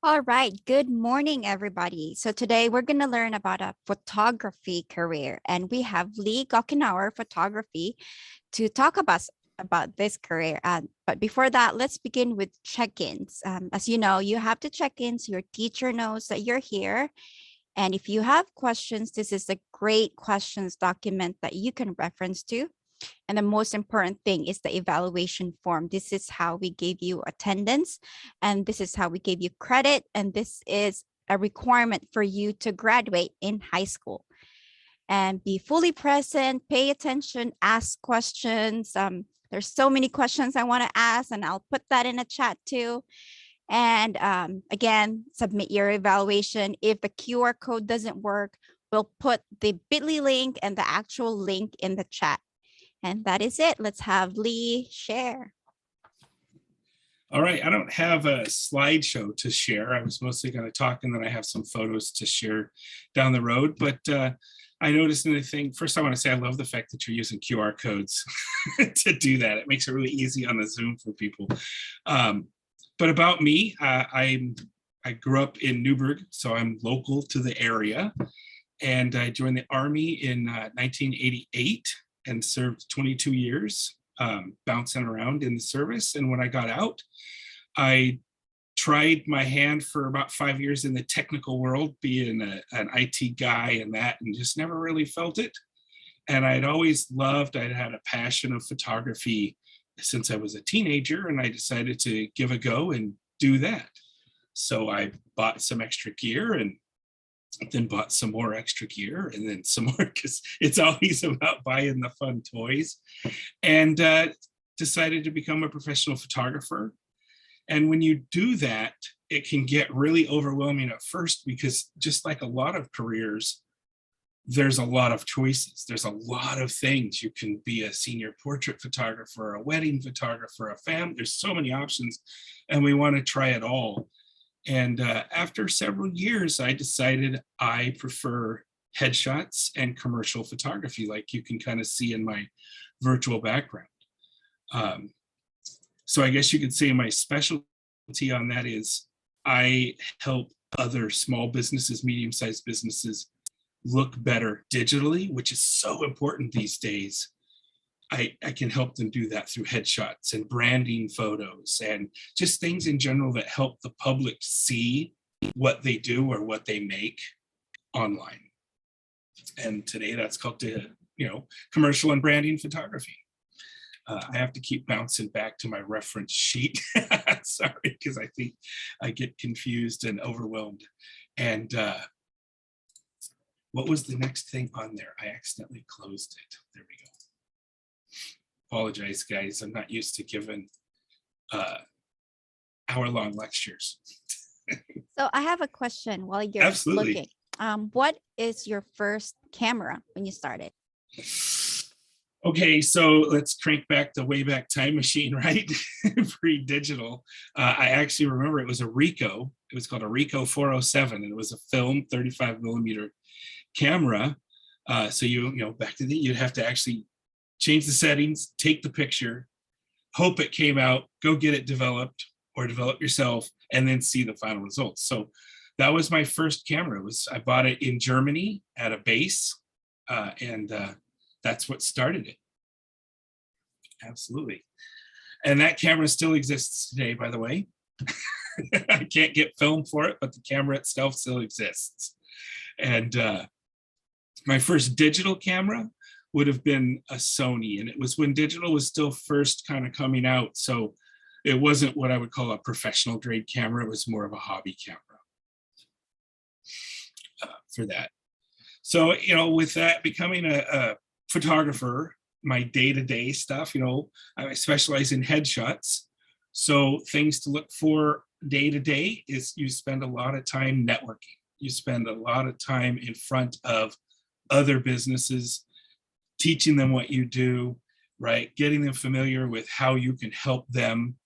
All right. Good morning, everybody. So today we're going to learn about a photography career, and we have Lee Gokinawa Photography to talk about this career. But before that, let's begin with check-ins. As you know, you have to check in so your teacher knows that you're here. And if you have questions, this is a great questions document that you can reference to. And the most important thing is the evaluation form. This is how we gave you attendance, and this is how we gave you credit. And this is a requirement for you to graduate in high school. And be fully present, pay attention, ask questions. There's so many questions I want to ask, and I'll put that in a chat too. And again, submit your evaluation. If the QR code doesn't work, we'll put the bit.ly link and the actual link in the chat. And that is it. Let's have Lee share. All right, I don't have a slideshow to share. I was mostly going to talk, and then I have some photos to share down the road. But I noticed another thing. First, I want to say I love the fact that you're using QR codes to do that. It makes it really easy on the Zoom for people. But about me, I grew up in Newburgh, so I'm local to the area. And I joined the Army in 1988 and served 22 years. Bouncing around in the service. And when I got out, I tried my hand for about 5 years in the technical world, being an IT guy and that, and just never really felt it. And I'd always I'd had a passion of photography since I was a teenager, and I decided to give a go and do that. So I bought some extra gear and then bought some more extra gear and then some more, because it's always about buying the fun toys, and decided to become a professional photographer. And when you do that, it can get really overwhelming at first, because just like a lot of careers, there's a lot of choices. There's a lot of things. You can be a senior portrait photographer, a wedding photographer, a family. There's so many options, and we want to try it all. And after several years, I decided I prefer headshots and commercial photography, like you can kind of see in my virtual background. So I guess you could say my specialty on that is I help other small businesses, medium-sized businesses look better digitally, which is so important these days. I can help them do that through headshots and branding photos and just things in general that help the public see what they do or what they make online. And today that's called commercial and branding photography. I have to keep bouncing back to my reference sheet. Sorry, because I think I get confused and overwhelmed. And what was the next thing on there? I accidentally closed it. There we go. Apologize, guys. I'm not used to giving hour-long lectures. So I have a question while you're Absolutely looking. What is your first camera when you started? Okay, so let's crank back the Wayback Time Machine, right? Pre-digital. I actually remember it was a Ricoh. It was called a Ricoh 407, and it was a film 35 millimeter camera. So back to you'd have to actually change the settings, take the picture, hope it came out, go get it developed or develop yourself, and then see the final results. So that was my first camera. I bought it in Germany at a base, and that's what started it. Absolutely. And that camera still exists today, by the way. I can't get film for it, but the camera itself still exists. And my first digital camera would have been a Sony, and it was when digital was still first kind of coming out. So it wasn't what I would call a professional grade camera. It was more of a hobby camera for that. So, with that, becoming a photographer, my day-to-day stuff, I specialize in headshots. So things to look for day-to-day is you spend a lot of time networking. You spend a lot of time in front of other businesses, teaching them what you do, right? Getting them familiar with how you can help them.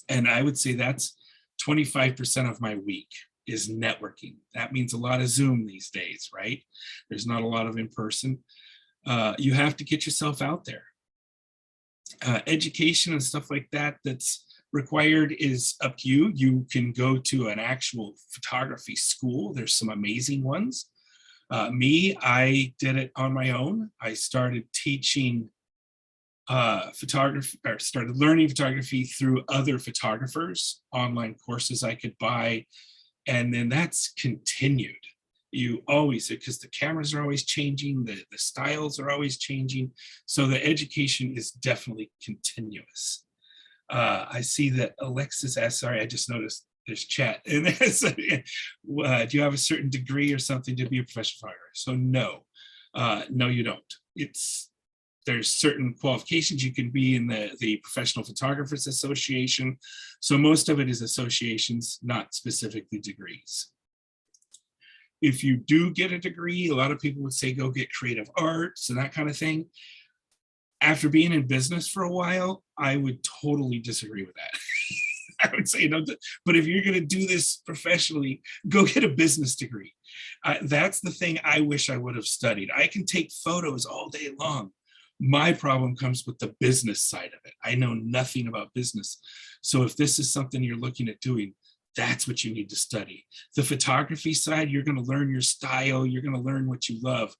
And I would say that's 25% of my week is networking. That means a lot of Zoom these days, right? There's not a lot of in-person. You have to get yourself out there. Education and stuff like that, that's Required is up to you. You can go to an actual photography school. There's some amazing ones. I did it on my own. I started teaching photography, or started learning photography through other photographers, online courses I could buy. And then that's continued. You always, because the cameras are always changing, the styles are always changing. So the education is definitely continuous. I see that Alexis asked, sorry, I just noticed there's chat. And do you have a certain degree or something to be a professional photographer? So no, no, you don't. There's certain qualifications you can be in the Professional Photographers Association. So most of it is associations, not specifically degrees. If you do get a degree, a lot of people would say go get creative arts and that kind of thing. After being in business for a while, I would totally disagree with that. I would say no, but if you're going to do this professionally, go get a business degree. That's the thing I wish I would have studied. I can take photos all day long. My problem comes with the business side of it. I know nothing about business. So if this is something you're looking at doing, that's what you need to study. The photography side, you're going to learn your style, you're going to learn what you love,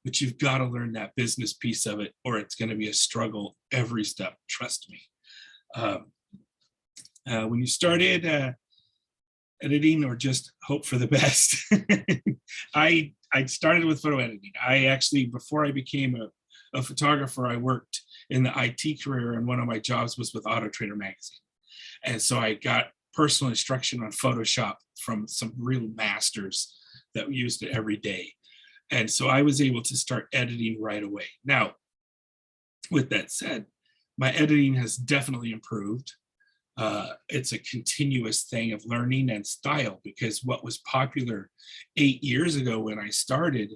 but you've got to learn that business piece of it, or it's going to be a struggle every step, trust me. When you started editing, or just hope for the best? I started with photo editing. I actually, before I became a photographer, I worked in the IT career, and one of my jobs was with Auto Trader magazine. And so I got personal instruction on Photoshop from some real masters that used it every day. And so I was able to start editing right away. Now, with that said, my editing has definitely improved. It's a continuous thing of learning and style, because what was popular 8 years ago when I started,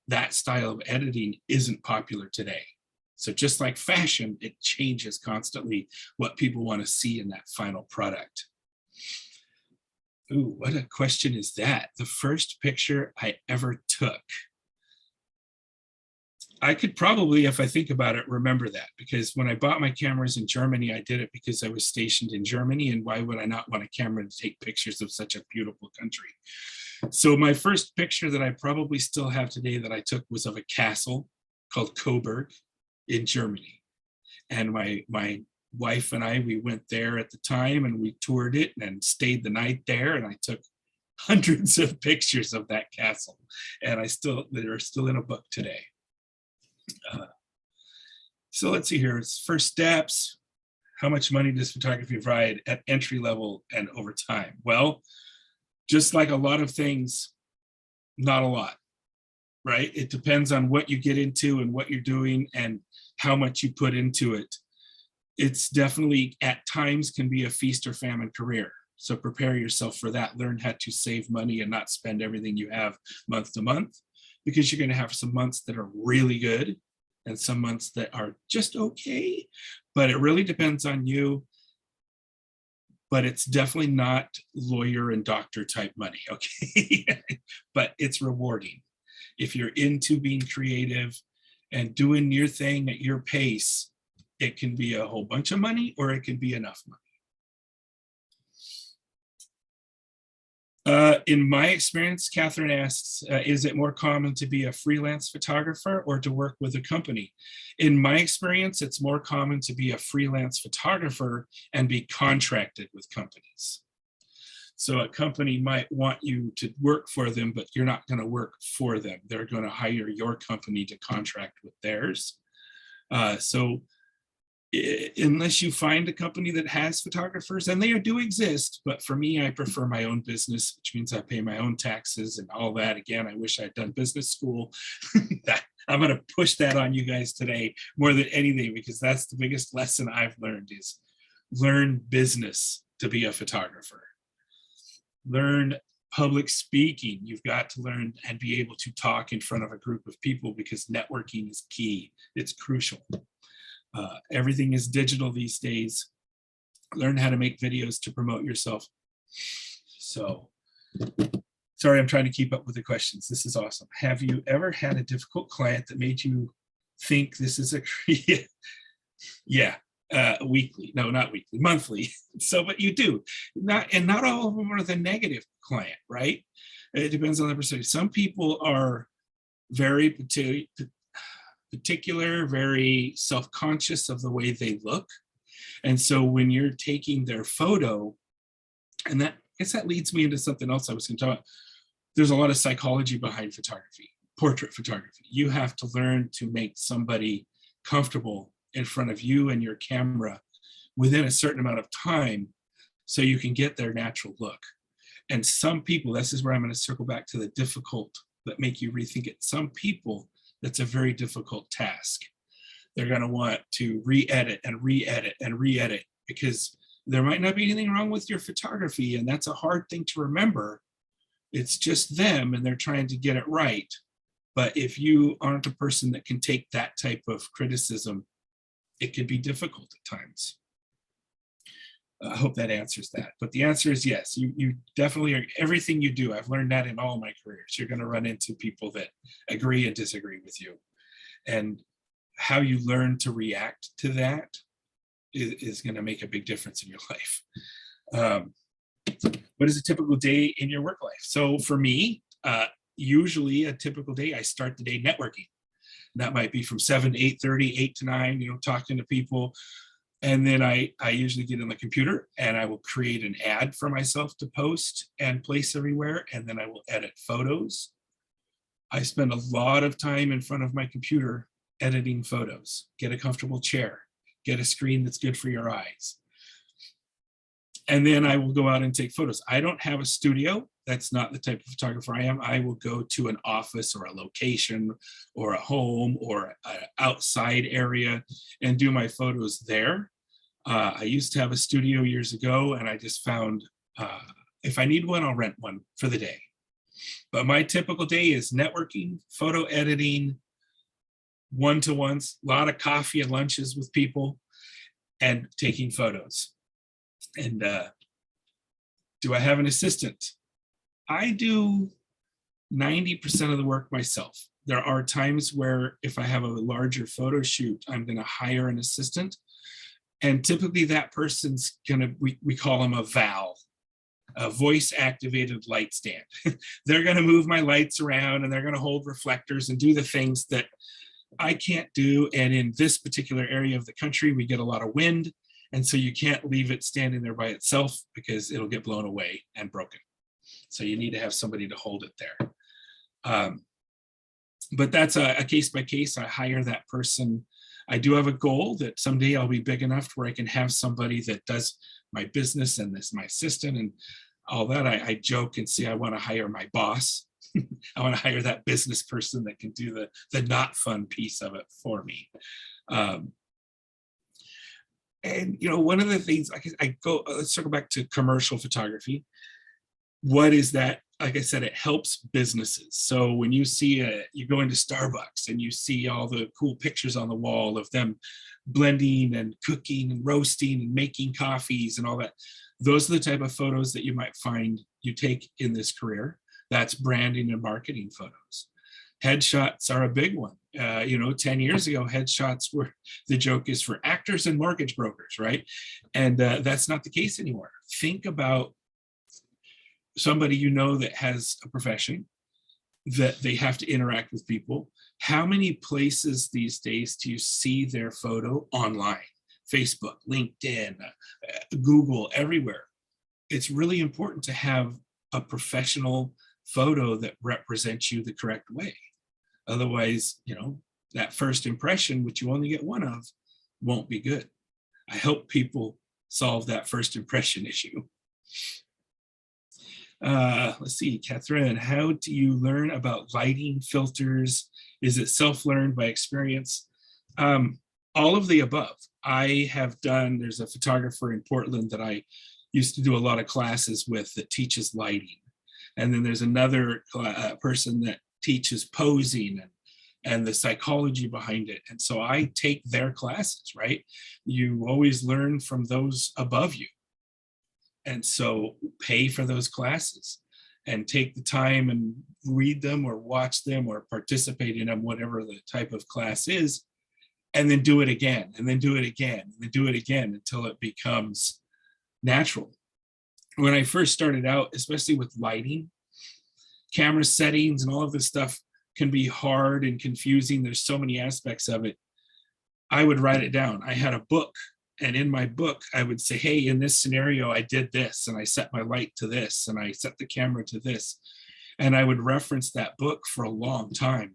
that style of editing isn't popular today. So just like fashion, it changes constantly what people want to see in that final product. Ooh, what a question is that? The first picture I ever took. I could probably, if I think about it, remember that, because when I bought my cameras in Germany, I did it because I was stationed in Germany, and why would I not want a camera to take pictures of such a beautiful country? So my first picture that I probably still have today that I took was of a castle called Coburg in Germany. And my wife and I, we went there at the time, and we toured it and stayed the night there, and I took hundreds of pictures of that castle, and they're still in a book today. So let's see here. It's first steps. How much money does photography provide at entry level and over time? Well, just like a lot of things, not a lot, right? It depends on what you get into and what you're doing and how much you put into it. It's definitely at times can be a feast or famine career. So prepare yourself for that. Learn how to save money and not spend everything you have month to month, because you're going to have some months that are really good and some months that are just okay. But it really depends on you. But it's definitely not lawyer and doctor type money, okay? But it's rewarding. If you're into being creative and doing your thing at your pace, it can be a whole bunch of money, or it can be enough money. In my experience, Catherine asks, is it more common to be a freelance photographer or to work with a company? In my experience, it's more common to be a freelance photographer and be contracted with companies. So a company might want you to work for them, but you're not going to work for them. They're going to hire your company to contract with theirs. Unless you find a company that has photographers, and they do exist, but for me, I prefer my own business, which means I pay my own taxes and all that. Again, I wish I'd done business school. I'm going to push that on you guys today more than anything, because that's the biggest lesson I've learned is learn business to be a photographer. Learn public speaking. You've got to learn and be able to talk in front of a group of people, because networking is key. It's crucial. Everything is digital these days. Learn how to make videos to promote yourself. So, sorry, I'm trying to keep up with the questions. This is awesome. Have you ever had a difficult client that made you think this is a yeah, weekly. No, not weekly, monthly. So, but you do not all of them are the negative client, right? It depends on the perspective. Some people are very particular, very self-conscious of the way they look. And so when you're taking their photo, and that, I guess that leads me into something else I was going to talk about. There's a lot of psychology behind photography, portrait photography. You have to learn to make somebody comfortable in front of you and your camera within a certain amount of time so you can get their natural look. And some people, this is where I'm going to circle back to the difficult that make you rethink it. Some people, that's a very difficult task. They're going to want to re-edit and re-edit and re-edit because there might not be anything wrong with your photography, and that's a hard thing to remember. It's just them and they're trying to get it right. But if you aren't a person that can take that type of criticism, it can be difficult at times. I hope that answers that. But the answer is yes, you definitely are. Everything you do, I've learned that in all my careers. You're going to run into people that agree and disagree with you. And how you learn to react to that is going to make a big difference in your life. What is a typical day in your work life? So for me, usually a typical day, I start the day networking. That might be from 7 to 8:30, 8 to 9, talking to people. And then I usually get on the computer and I will create an ad for myself to post and place everywhere. And then I will edit photos. I spend a lot of time in front of my computer editing photos. Get a comfortable chair, get a screen that's good for your eyes. And then I will go out and take photos. I don't have a studio. That's not the type of photographer I am. I will go to an office or a location or a home or an outside area and do my photos there. I used to have a studio years ago, and I just found if I need one, I'll rent one for the day. But my typical day is networking, photo editing, one-to-ones, a lot of coffee and lunches with people, and taking photos. And do I have an assistant? I do 90% of the work myself. There are times where if I have a larger photo shoot, I'm going to hire an assistant. And typically that person's going to, we call them a VAL, a voice activated light stand. They're going to move my lights around and they're going to hold reflectors and do the things that I can't do. And in this particular area of the country, we get a lot of wind. And so you can't leave it standing there by itself because it'll get blown away and broken. So you need to have somebody to hold it there. But that's a case by case. I hire that person. I do have a goal that someday I'll be big enough where I can have somebody that does my business and this my assistant and all that. I joke and say I want to hire my boss. I want to hire that business person that can do the not fun piece of it for me. And one of the things let's circle back to commercial photography. What is that? Like I said, it helps businesses. So when you see you go into Starbucks and you see all the cool pictures on the wall of them blending and cooking and roasting and making coffees and all that, those are the type of photos that you might find you take in this career. That's branding and marketing photos. Headshots are a big one. 10 years ago, headshots were, the joke is for actors and mortgage brokers, right? And that's not the case anymore. Think about somebody that has a profession, that they have to interact with people. How many places these days do you see their photo online? Facebook, LinkedIn, Google, everywhere. It's really important to have a professional photo that represents you the correct way. Otherwise, that first impression, which you only get one of, won't be good. I help people solve that first impression issue. Let's see, Catherine, how do you learn about lighting, filters? Is it self-learned by experience? All of the above. There's a photographer in Portland that I used to do a lot of classes with that teaches lighting. And then there's another person that teaches posing and the psychology behind it. And so I take their classes, right? You always learn from those above you. And so pay for those classes and take the time and read them or watch them or participate in them, whatever the type of class is, and then do it again, and then do it again, and then do it again until it becomes natural. When I first started out, especially with lighting, camera settings and all of this stuff can be hard and confusing. There's so many aspects of it. I would write it down. I had a book, and in my book, I would say, hey, in this scenario, I did this, and I set my light to this, and I set the camera to this. And I would reference that book for a long time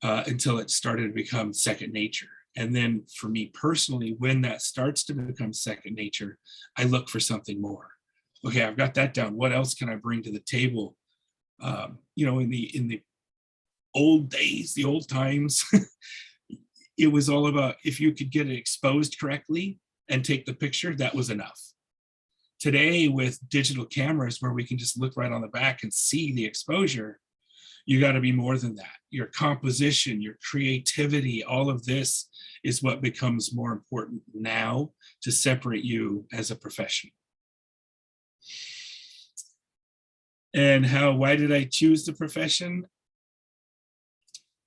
until it started to become second nature. And then for me personally, when that starts to become second nature, I look for something more. Okay, I've got that down. What else can I bring to the table? In the old days, the old times, it was all about if you could get it exposed correctly and take the picture, that was enough. Today, with digital cameras where we can just look right on the back and see the exposure, you got to be more than that. Your composition, your creativity, all of this is what becomes more important now to separate you as a professional. And why did I choose the profession?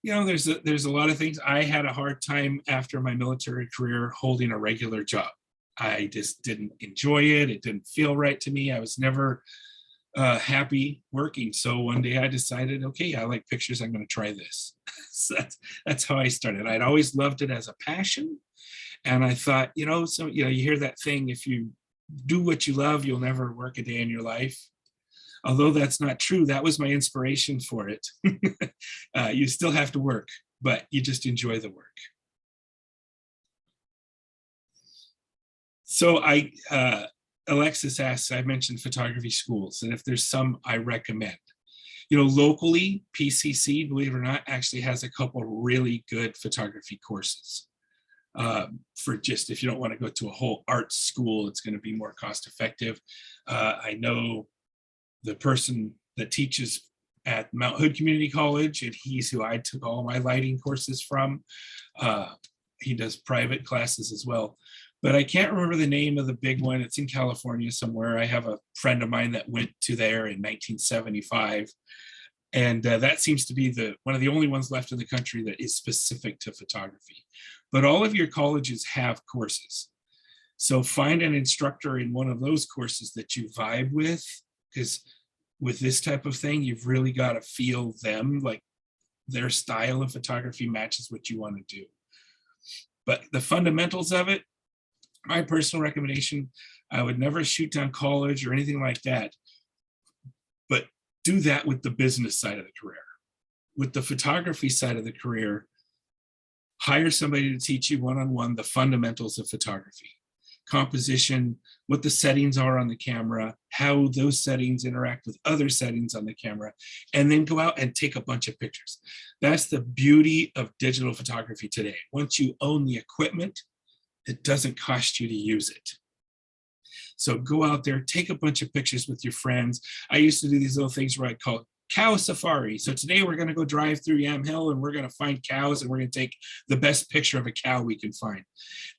There's a lot of things. I had a hard time after my military career holding a regular job. I just didn't enjoy it. It didn't feel right to me. I was never happy working. So one day I decided, okay, I like pictures. I'm going to try this. So that's how I started. I'd always loved it as a passion. And I thought, you hear that thing, if you do what you love, you'll never work a day in your life. Although that's not true, that was my inspiration for it. You still have to work, but you just enjoy the work. So Alexis asks, I mentioned photography schools, and if there's some I recommend. Locally, PCC, believe it or not, actually has a couple really good photography courses. For just, if you don't want to go to a whole art school, it's going to be more cost effective. I know the person that teaches at Mount Hood Community College, and he's who I took all my lighting courses from. He does private classes as well, but I can't remember the name of the big one. It's in California somewhere. I have a friend of mine that went to there in 1975. And that seems to be one of the only ones left in the country that is specific to photography. But all of your colleges have courses. So find an instructor in one of those courses that you vibe with, because with this type of thing, you've really got to feel them, like their style of photography matches what you want to do. But the fundamentals of it, my personal recommendation, I would never shoot down college or anything like that, but do that with the business side of the career. With the photography side of the career, hire somebody to teach you one-on-one the fundamentals of photography. Composition, what the settings are on the camera, how those settings interact with other settings on the camera, and then go out and take a bunch of pictures. That's the beauty of digital photography today. Once you own the equipment, it doesn't cost you to use it. So go out there, take a bunch of pictures with your friends. I used to do these little things where I call cow safari. So today we're going to go drive through Yam Hill and we're going to find cows and we're going to take the best picture of a cow we can find,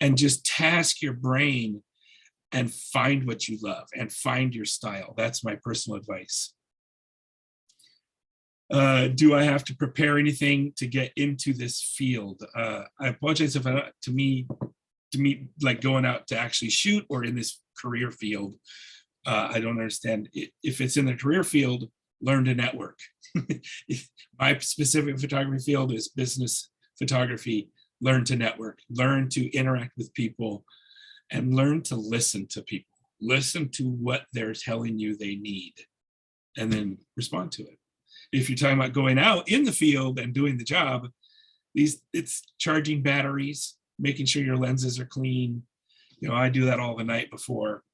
and just task your brain and find what you love and find your style. That's my personal advice. Do I have to prepare anything to get into this field? I apologize if to me, like going out to actually shoot or in this career field, I don't understand. If it's in the career field, learn to network. My specific photography field is business photography. Learn to network, learn to interact with people, and learn to listen to people. Listen to what they're telling you they need, and then respond to it. If you're talking about going out in the field and doing the job, it's charging batteries, making sure your lenses are clean. I do that all the night before.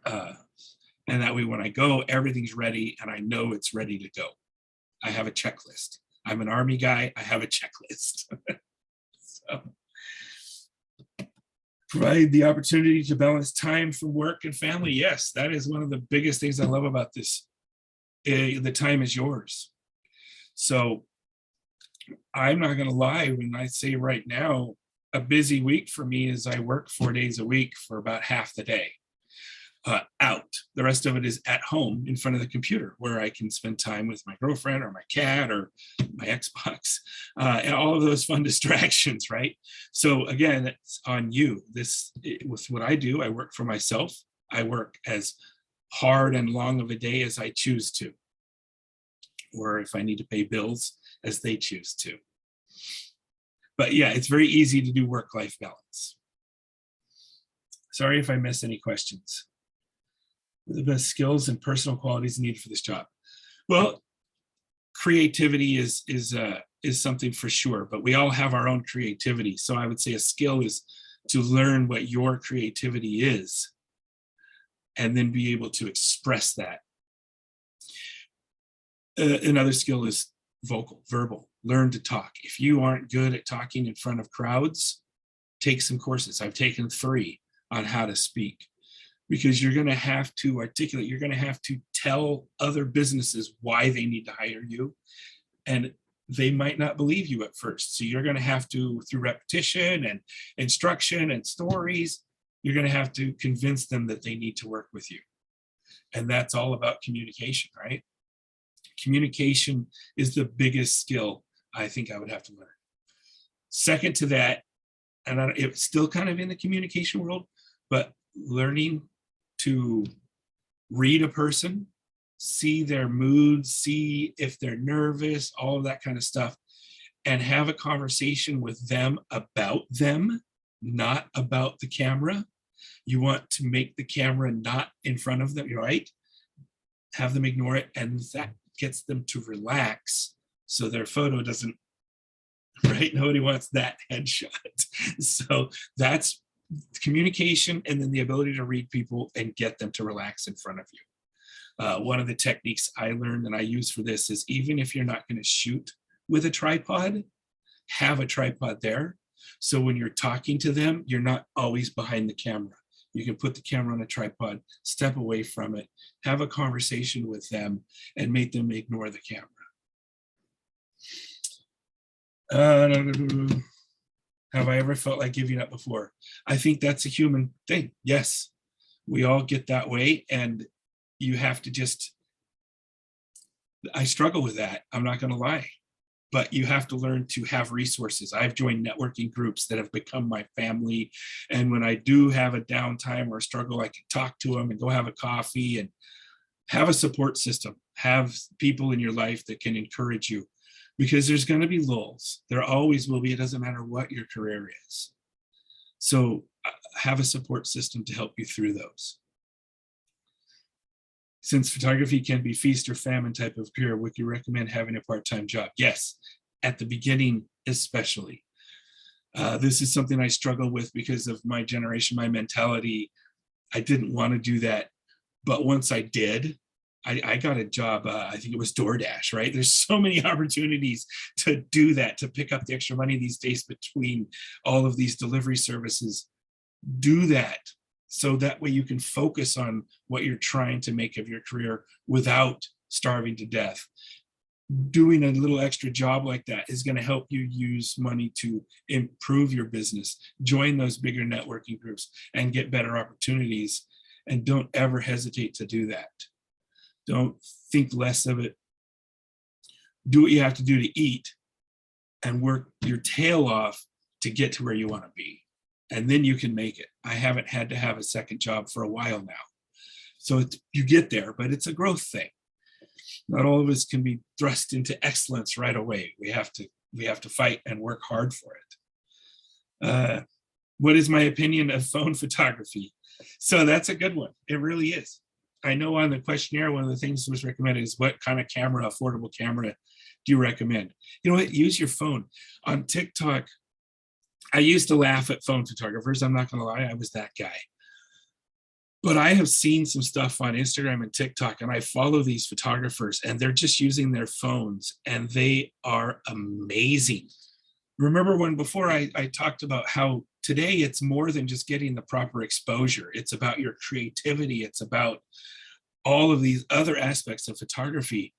And that way, when I go, everything's ready and I know it's ready to go. I have a checklist. I'm an Army guy. I have a checklist. So, provide the opportunity to balance time from work and family. Yes, that is one of the biggest things I love about this. The time is yours. So I'm not going to lie when I say right now, a busy week for me is I work 4 days a week for about half the day out. The rest of it is at home in front of the computer where I can spend time with my girlfriend or my cat or my Xbox, and all of those fun distractions, right? So again, it's on you. With what I do, I work for myself. I work as hard and long of a day as I choose to, or if I need to pay bills, as they choose to. But yeah, it's very easy to do work-life balance. Sorry if I miss any questions. What are the best skills and personal qualities needed for this job? Well, creativity is something for sure, but we all have our own creativity. So I would say a skill is to learn what your creativity is and then be able to express that. Another skill is verbal. Learn to talk. If you aren't good at talking in front of crowds, take some courses. I've taken 3 on how to speak, because you're going to have to articulate, you're going to have to tell other businesses why they need to hire you. And they might not believe you at first. So you're going to have to, through repetition and instruction and stories, you're going to have to convince them that they need to work with you. And that's all about communication, right? Communication is the biggest skill I think I would have to learn. Second to that, and it's still kind of in the communication world, but learning to read a person, see their moods, see if they're nervous, all of that kind of stuff, and have a conversation with them, not about the camera. You want to make the camera not in front of them, right? Have them ignore it, and that gets them to relax so their photo doesn't, right? Nobody wants that headshot. So that's communication, and then the ability to read people and get them to relax in front of you. One of the techniques I learned and I use for this is, even if you're not going to shoot with a tripod, have a tripod there. So when you're talking to them, you're not always behind the camera. You can put the camera on a tripod, step away from it, have a conversation with them, and make them ignore the camera. Have I ever felt like giving up before? I think that's a human thing. Yes, we all get that way, and you have to just, I struggle with that. I'm not going to lie, but you have to learn to have resources. I've joined networking groups that have become my family. And when I do have a downtime or a struggle, I can talk to them and go have a coffee and have a support system, have people in your life that can encourage you, because there's going to be lulls. There always will be. It doesn't matter what your career is. So have a support system to help you through those. Since photography can be feast or famine type of career, would you recommend having a part-time job? Yes, at the beginning especially. This is something I struggle with because of my generation, my mentality. I didn't want to do that. But once I did, I got a job, I think it was DoorDash, right? There's so many opportunities to do that, to pick up the extra money these days between all of these delivery services. Do that, so that way you can focus on what you're trying to make of your career without starving to death. Doing a little extra job like that is going to help you use money to improve your business, join those bigger networking groups, and get better opportunities. And don't ever hesitate to do that. Don't think less of it. Do what you have to do to eat and work your tail off to get to where you want to be. And then you can make it. I haven't had to have a second job for a while now. So you get there, but it's a growth thing. Not all of us can be thrust into excellence right away. We have to fight and work hard for it. What is my opinion of phone photography? So that's a good one. It really is. I know on the questionnaire, one of the things that was recommended is, what kind of camera, affordable camera do you recommend? You know what? Use your phone. On TikTok, I used to laugh at phone photographers. I'm not going to lie, I was that guy. But I have seen some stuff on Instagram and TikTok, and I follow these photographers, and they're just using their phones, and they are amazing. Remember when before I talked about how today it's more than just getting the proper exposure. It's about your creativity. It's about all of these other aspects of photography.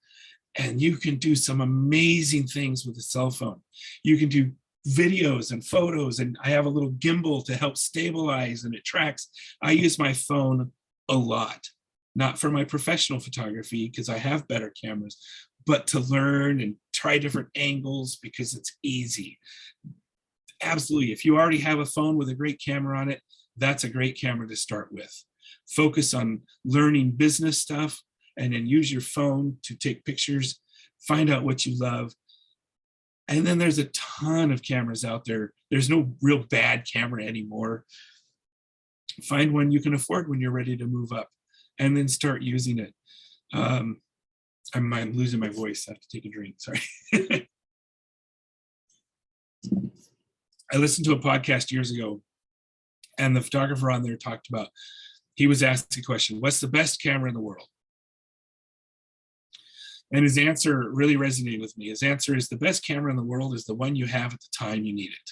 And you can do some amazing things with a cell phone. You can do videos and photos, and I have a little gimbal to help stabilize, and it tracks. I use my phone a lot. not for my professional photography because I have better cameras, but to learn and try different angles because it's easy. Absolutely. If you already have a phone with a great camera on it, that's a great camera to start with. Focus on learning business stuff and then use your phone to take pictures, find out what you love. And then there's a ton of cameras out there. There's no real bad camera anymore. Find one you can afford when you're ready to move up and then start using it. I'm losing my voice. I have to take a drink. Sorry. I listened to a podcast years ago, and the photographer on there talked about, he was asked a question, what's the best camera in the world? And his answer really resonated with me. His answer is, the best camera in the world is the one you have at the time you need it.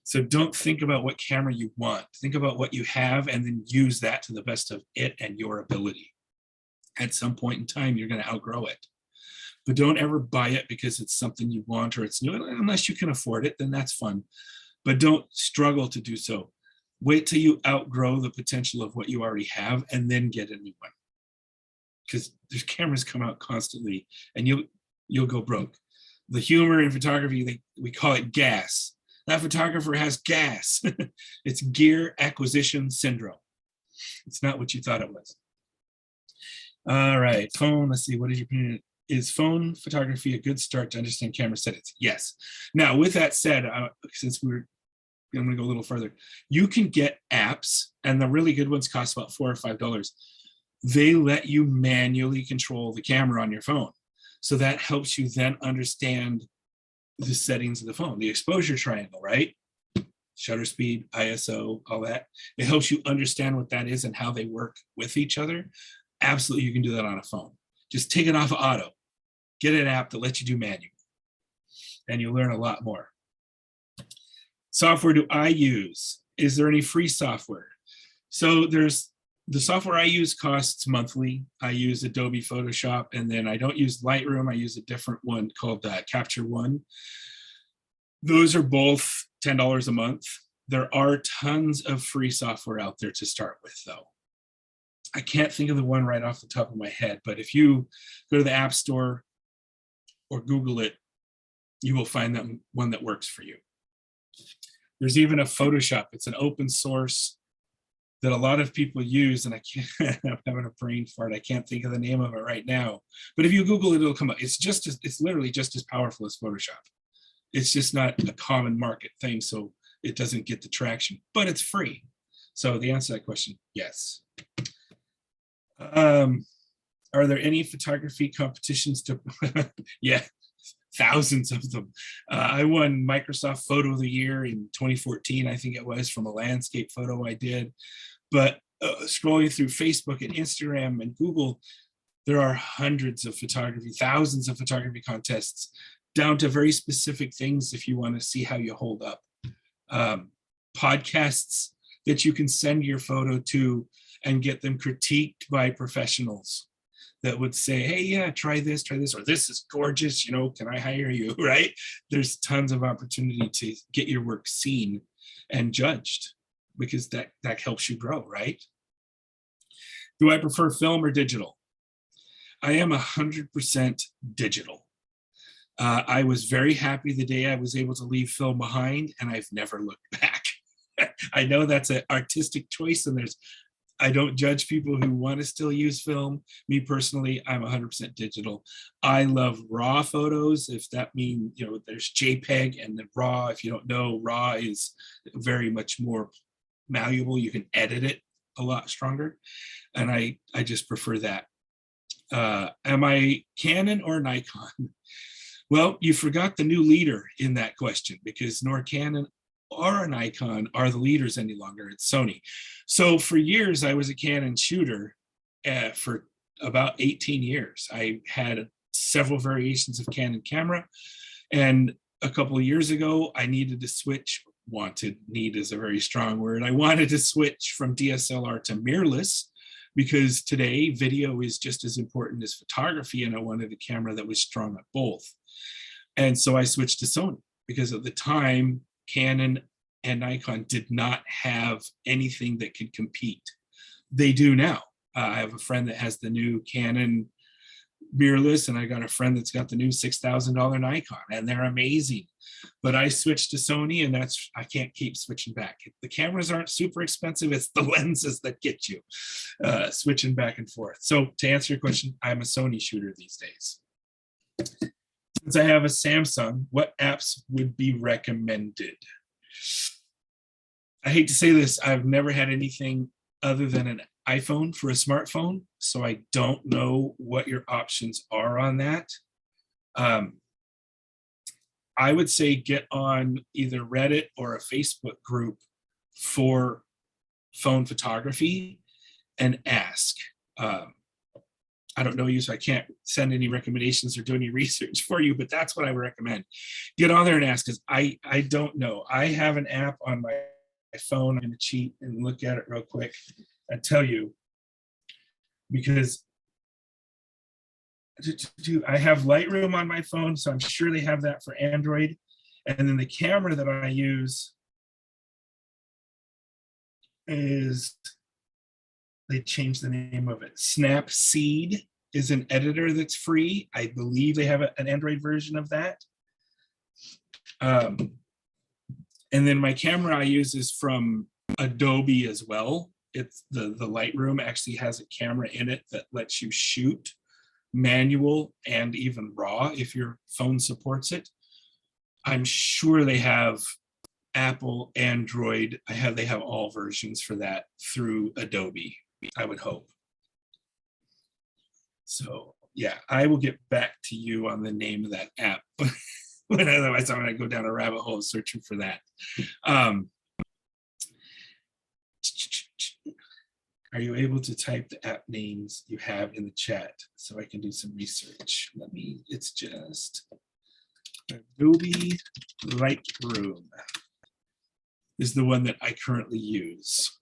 So don't think about what camera you want. Think about what you have and then use that to the best of it and your ability. At some point in time, you're going to outgrow it. But don't ever buy it because it's something you want or it's new. Unless you can afford it, then that's fun. But don't struggle to do so. Wait till you outgrow the potential of what you already have and then get a new one. Because there's cameras come out constantly and you'll go broke. The humor in photography, we call it gas. That photographer has gas. It's gear acquisition syndrome. It's not what you thought it was. All right, phone, let's see, what did you put in? Is phone photography a good start to understand camera settings? Yes. Now, with that said, since I'm going to go a little further, you can get apps, and the really good ones cost about $4 or $5. They let you manually control the camera on your phone. So that helps you then understand the settings of the phone, the exposure triangle, right? Shutter speed, ISO, all that. It helps you understand what that is and how they work with each other. Absolutely, you can do that on a phone. Just take it off of auto. Get an app that lets you do manual. And you'll learn a lot more. Software do I use? Is there any free software? So there's the software I use costs monthly. I use Adobe Photoshop, and then I don't use Lightroom. I use a different one called Capture One. Those are both $10 a month. There are tons of free software out there to start with, though. I can't think of the one right off the top of my head, but if you go to the App Store or Google it, you will find that one that works for you. There's even a Photoshop. It's an open source that a lot of people use, and I can't, I'm having a brain fart. I can't think of the name of it right now. But if you Google it, it'll come up. It's literally just as powerful as Photoshop. It's just not a common market thing, so it doesn't get the traction, but it's free. So the answer to that question, yes. Are there any photography competitions to, yeah, thousands of them. I won Microsoft Photo of the Year in 2014, I think it was, from a landscape photo I did. But scrolling through Facebook and Instagram and Google, there are hundreds of photography, thousands of photography contests, down to very specific things if you want to see how you hold up. Podcasts that you can send your photo to and get them critiqued by professionals that would say, hey, yeah, try this, or this is gorgeous, you know, can I hire you, right? There's tons of opportunity to get your work seen and judged because that helps you grow, right? Do I prefer film or digital? I am 100% digital. I was very happy the day I was able to leave film behind, and I've never looked back. I know that's an artistic choice, and I don't judge people who want to still use film. Me personally, I'm 100% digital. I love raw photos. If that means, you know, there's JPEG and then RAW. If you don't know, RAW is very much more malleable. You can edit it a lot stronger. And I just prefer that. Am I Canon or Nikon? Well, you forgot the new leader in that question, because nor Canon or a Nikon are the leaders any longer. It's Sony. So for years, I was a Canon shooter for about 18 years. I had several variations of Canon camera. And a couple of years ago, I needed to switch. Need is a very strong word. I wanted to switch from DSLR to mirrorless, because today video is just as important as photography, and I wanted a camera that was strong at both. And so I switched to Sony, because at the time, Canon and Nikon did not have anything that could compete. they do now. I have a friend that has the new Canon mirrorless, and I got a friend that's got the new $6,000 Nikon, and they're amazing. But I switched to Sony, and I can't keep switching back. The cameras aren't super expensive. It's the lenses that get you switching back and forth. So to answer your question, I'm a Sony shooter these days. Since I have a Samsung, what apps would be recommended? I hate to say this, I've never had anything other than an iPhone for a smartphone, so I don't know what your options are on that. I would say get on either Reddit or a Facebook group for phone photography and ask. I don't know you, so I can't send any recommendations or do any research for you, but that's what I would recommend. Get on there and ask, because I don't know. I have an app on my phone. I'm going to cheat and look at it real quick and tell you, because I have Lightroom on my phone, so I'm sure they have that for Android. And then the camera that I use is, they changed the name of it. Snapseed is an editor that's free. I believe they have an Android version of that. And then my camera I use is from Adobe as well. It's the Lightroom actually has a camera in it that lets you shoot manual and even raw if your phone supports it. I'm sure they have Apple, Android. They have all versions for that through Adobe, I would hope. So yeah, I will get back to you on the name of that app. But otherwise I'm going to go down a rabbit hole searching for that. Are you able to type the app names you have in the chat so I can do some research? It's just Adobe Lightroom is the one that I currently use.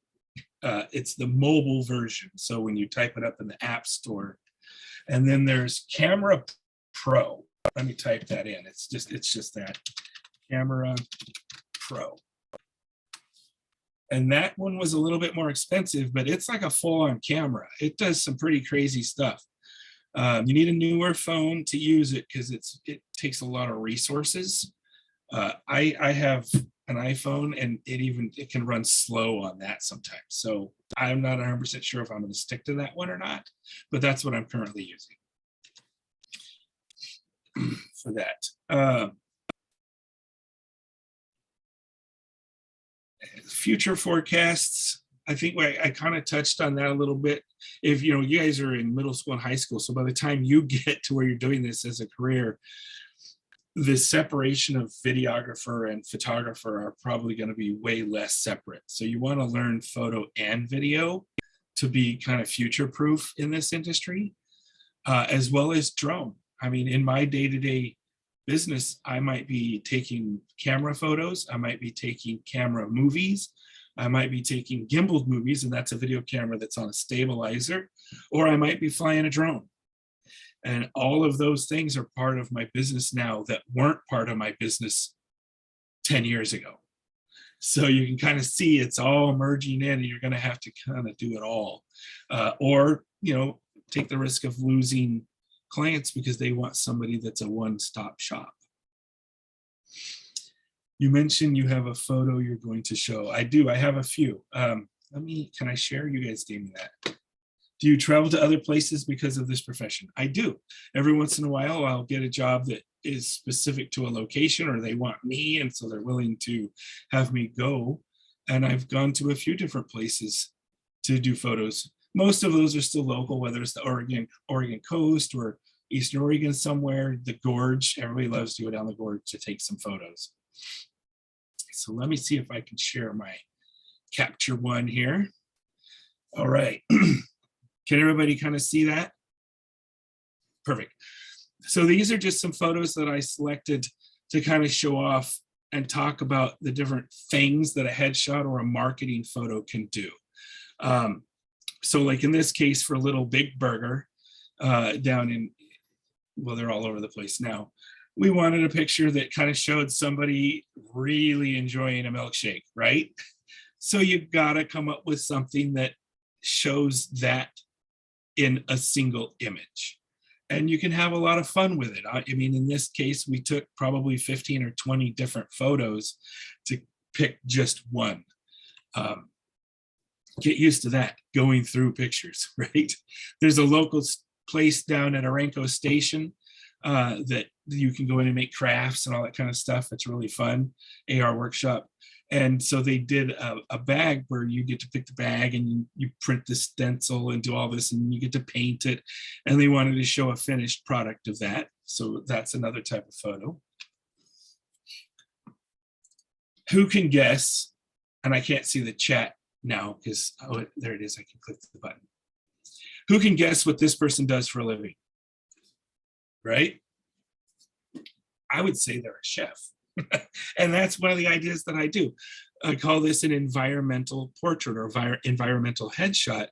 It's the mobile version. So when you type it up in the App Store, and then there's Camera Pro. Let me type that in. It's just that Camera Pro. And that one was a little bit more expensive, but it's like a full-on camera. It does some pretty crazy stuff. You need a newer phone to use it because it takes a lot of resources. I have an iPhone, and it can run slow on that sometimes. So I'm not 100% sure if I'm going to stick to that one or not, but that's what I'm currently using for that. Future forecasts, I think I kind of touched on that a little bit. If you guys are in middle school and high school, so by the time you get to where you're doing this as a career, the separation of videographer and photographer are probably going to be way less separate. So you want to learn photo and video to be kind of future proof in this industry, as well as drone. I mean, in my day-to-day business, I might be taking camera photos, I might be taking camera movies, I might be taking gimbaled movies, and that's a video camera that's on a stabilizer, or I might be flying a drone. And all of those things are part of my business now that weren't part of my business 10 years ago. So you can kind of see it's all merging in, and you're going to have to kind of do it all. Or take the risk of losing clients because they want somebody that's a one-stop shop. You mentioned you have a photo you're going to show. I do. I have a few. Can I share? You guys gave me that. Do you travel to other places because of this profession? I do. Every once in a while, I'll get a job that is specific to a location, or they want me, and so they're willing to have me go. And I've gone to a few different places to do photos. Most of those are still local, whether it's the Oregon coast or Eastern Oregon somewhere, the gorge. Everybody loves to go down the gorge to take some photos. So let me see if I can share my capture one here. All right. Can everybody kind of see that? Perfect. So these are just some photos that I selected to kind of show off and talk about the different things that a headshot or a marketing photo can do. So like in this case for Little Big Burger down in, well, they're all over the place now. We wanted a picture that kind of showed somebody really enjoying a milkshake, right? So you've got to come up with something that shows that in a single image. And you can have a lot of fun with it. I mean, in this case, we took probably 15 or 20 different photos to pick just one. Get used to that, going through pictures, right? There's a local place down at Aranco Station that you can go in and make crafts and all that kind of stuff. It's really fun, AR workshop. And so they did a bag where you get to pick the bag and you print the stencil and do all this and you get to paint it. And they wanted to show a finished product of that. So that's another type of photo. Who can guess? And I can't see the chat now because, oh, there it is. I can click the button. Who can guess what this person does for a living? Right? I would say they're a chef. And that's one of the ideas that I do. I call this an environmental portrait or environmental headshot.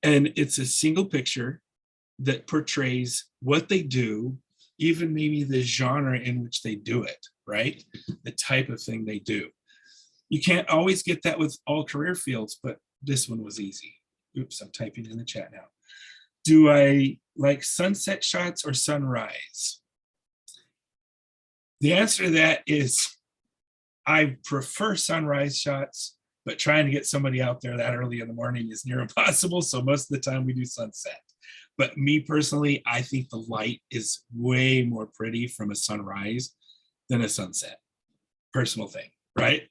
And it's a single picture that portrays what they do, even maybe the genre in which they do it, right? The type of thing they do. You can't always get that with all career fields, but this one was easy. Oops, I'm typing in the chat now. Do I like sunset shots or sunrise? The answer to that is I prefer sunrise shots, but trying to get somebody out there that early in the morning is near impossible. So most of the time we do sunset. But me personally, I think the light is way more pretty from a sunrise than a sunset. Personal thing, right?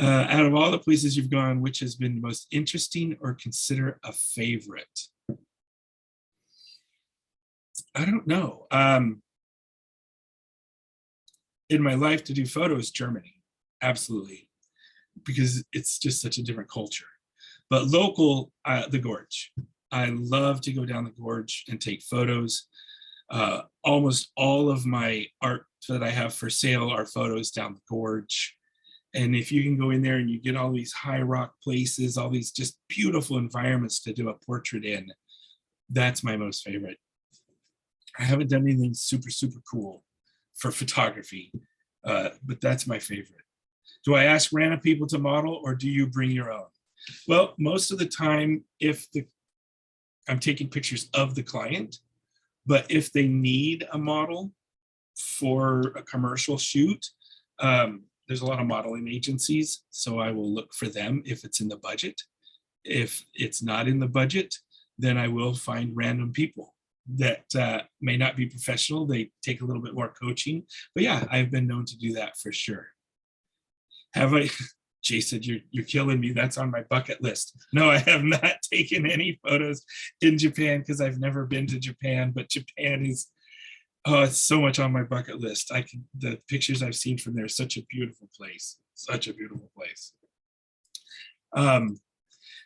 Out of all the places you've gone, which has been the most interesting or consider a favorite? I don't know. In my life to do photos, Germany, absolutely, because it's just such a different culture. But local, the gorge. I love to go down the gorge and take photos. Almost all of my art that I have for sale are photos down the gorge. And if you can go in there and you get all these high rock places, all these just beautiful environments to do a portrait in, that's my most favorite. I haven't done anything super, super cool for photography, but that's my favorite. Do I ask random people to model or do you bring your own? Well, most of the time, I'm taking pictures of the client, but if they need a model for a commercial shoot, there's a lot of modeling agencies, so I will look for them if it's in the budget. If it's not in the budget, then I will find random people that may not be professional. They take a little bit more coaching, but yeah, I've been known to do that for sure. Have I? Jay said, you're killing me. That's on my bucket list. No, I have not taken any photos in Japan because I've never been to Japan, but Japan is, oh, it's so much on my bucket list. The pictures I've seen from there is such a beautiful place, such a beautiful place.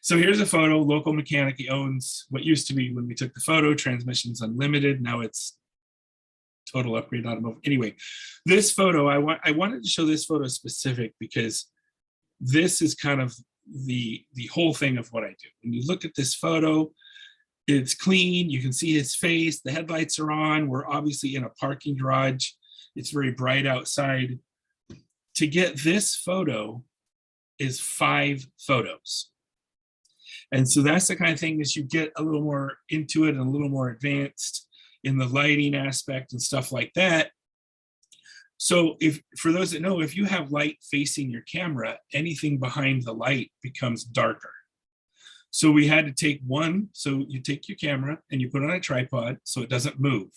So here's a photo. Local mechanic. He owns what used to be, when we took the photo, Transmissions Unlimited. Now it's Total Upgrade Automotive. Anyway, this photo, I wanted to show this photo specific because this is kind of the whole thing of what I do. When you look at this photo, it's clean. You can see his face. The headlights are on. We're obviously in a parking garage. It's very bright outside. To get this photo is 5 photos. And so that's the kind of thing as you get a little more into it and a little more advanced in the lighting aspect and stuff like that. So for those that know, if you have light facing your camera, anything behind the light becomes darker. So we had to take one, so you take your camera and you put it on a tripod so it doesn't move.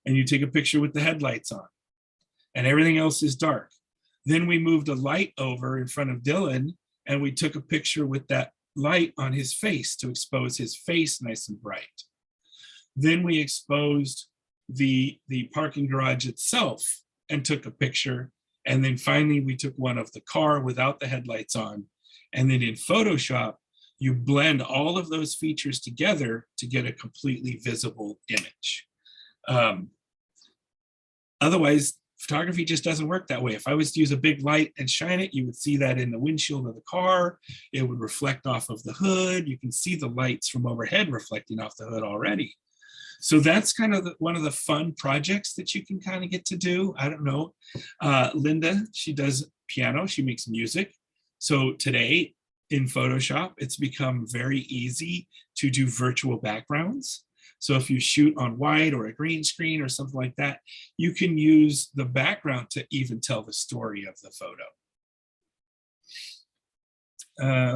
And you take a picture with the headlights on and everything else is dark. Then we moved a light over in front of Dylan and we took a picture with that light on his face to expose his face nice and bright. Then we exposed the parking garage itself and took a picture. And then finally we took one of the car without the headlights on. And then in Photoshop, you blend all of those features together to get a completely visible image. Otherwise, photography just doesn't work that way. If I was to use a big light and shine it, you would see that in the windshield of the car. It would reflect off of the hood. You can see the lights from overhead reflecting off the hood already. So that's kind of one of the fun projects that you can kind of get to do. I don't know. Linda, she does piano. She makes music. So today, in Photoshop, it's become very easy to do virtual backgrounds. So if you shoot on white or a green screen or something like that, you can use the background to even tell the story of the photo.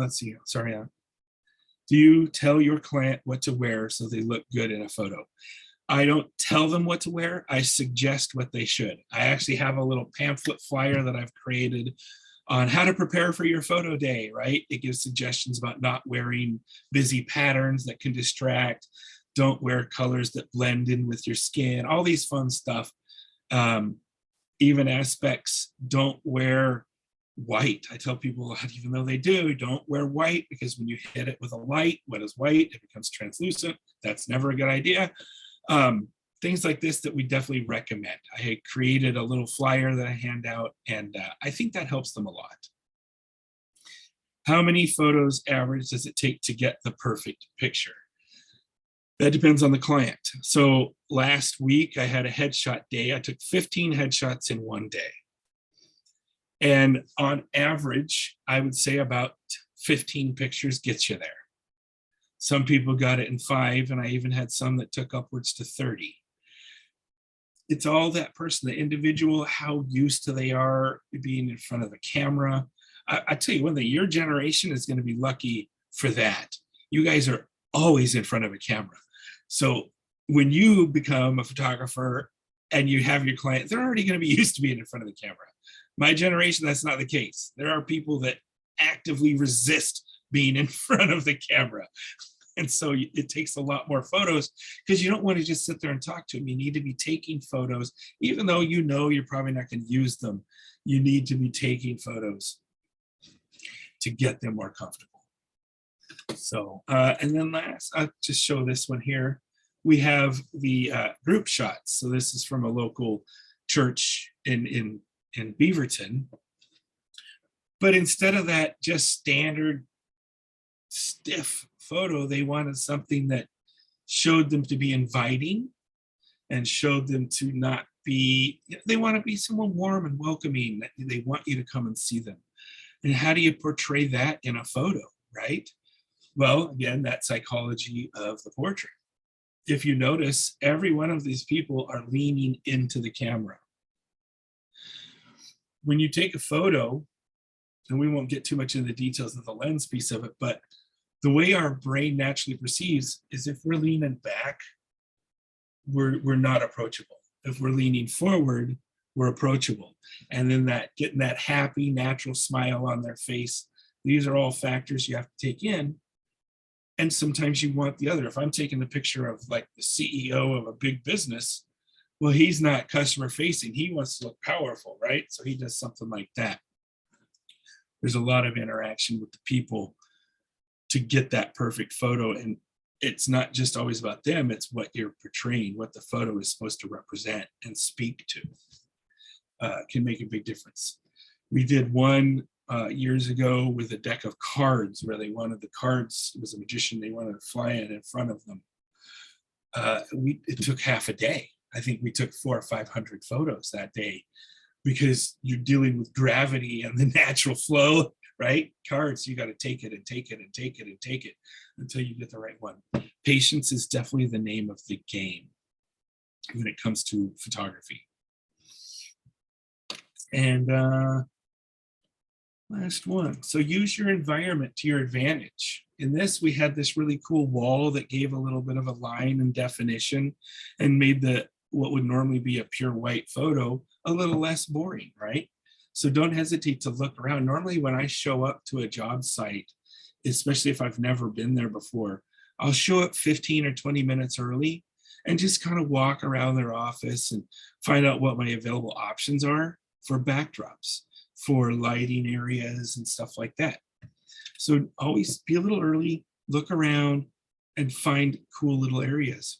Let's see, sorry. Do you tell your client what to wear so they look good in a photo? I don't tell them what to wear. I suggest what they should. I actually have a little pamphlet flyer that I've created on how to prepare for your photo day, right? It gives suggestions about not wearing busy patterns that can distract. Don't wear colors that blend in with your skin, all these fun stuff. Even aspects, don't wear white. I tell people, even though they do, don't wear white, because when you hit it with a light, what is white? It becomes translucent. That's never a good idea. Things like this that we definitely recommend. I had created a little flyer that I hand out, and I think that helps them a lot. How many photos average does it take to get the perfect picture? That depends on the client. So last week I had a headshot day. I took 15 headshots in one day. And on average, I would say about 15 pictures gets you there. Some people got it in 5, and I even had some that took upwards to 30. It's all that person, the individual, how used to they are being in front of the camera. I tell you one thing, your generation is going to be lucky for that. You guys are always in front of a camera. So when you become a photographer and you have your client, they're already going to be used to being in front of the camera. My generation, that's not the case. There are people that actively resist being in front of the camera. And so it takes a lot more photos, because you don't want to just sit there and talk to them. You need to be taking photos, even though you know you're probably not going to use them. You need to be taking photos to get them more comfortable. So, and then last, I'll just show this one here. We have the group shots. So this is from a local church in Beaverton. But instead of that just standard stiff photo, they wanted something that showed them to be inviting and showed them to not be, they want to be someone warm and welcoming. They want you to come and see them. And how do you portray that in a photo, right? Well, again, that psychology of the portrait. If you notice, every one of these people are leaning into the camera. When you take a photo, and we won't get too much into the details of the lens piece of it, but the way our brain naturally perceives is if we're leaning back, we're not approachable. If we're leaning forward, we're approachable. And then that getting that happy, natural smile on their face, these are all factors you have to take in. And sometimes you want the other. If I'm taking the picture of like the CEO of a big business, well, he's not customer facing. He wants to look powerful, right? So he does something like that. There's a lot of interaction with the people to get that perfect photo. And it's not just always about them, it's what you're portraying, what the photo is supposed to represent and speak to. Can make a big difference. We did one years ago with a deck of cards where they wanted the cards, it was a magician, they wanted to fly in front of them. It took half a day. I think we took 400 or 500 photos that day, because you're dealing with gravity and the natural flow, right? Cards, you got to take it and take it and take it and take it until you get the right one. Patience is definitely the name of the game when it comes to photography. And last one. So use your environment to your advantage. In this, we had this really cool wall that gave a little bit of a line and definition and made what would normally be a pure white photo a little less boring, right? So don't hesitate to look around. Normally when I show up to a job site, especially if I've never been there before, I'll show up 15 or 20 minutes early and just kind of walk around their office and find out what my available options are for backdrops, for lighting areas and stuff like that. So always be a little early, look around and find cool little areas.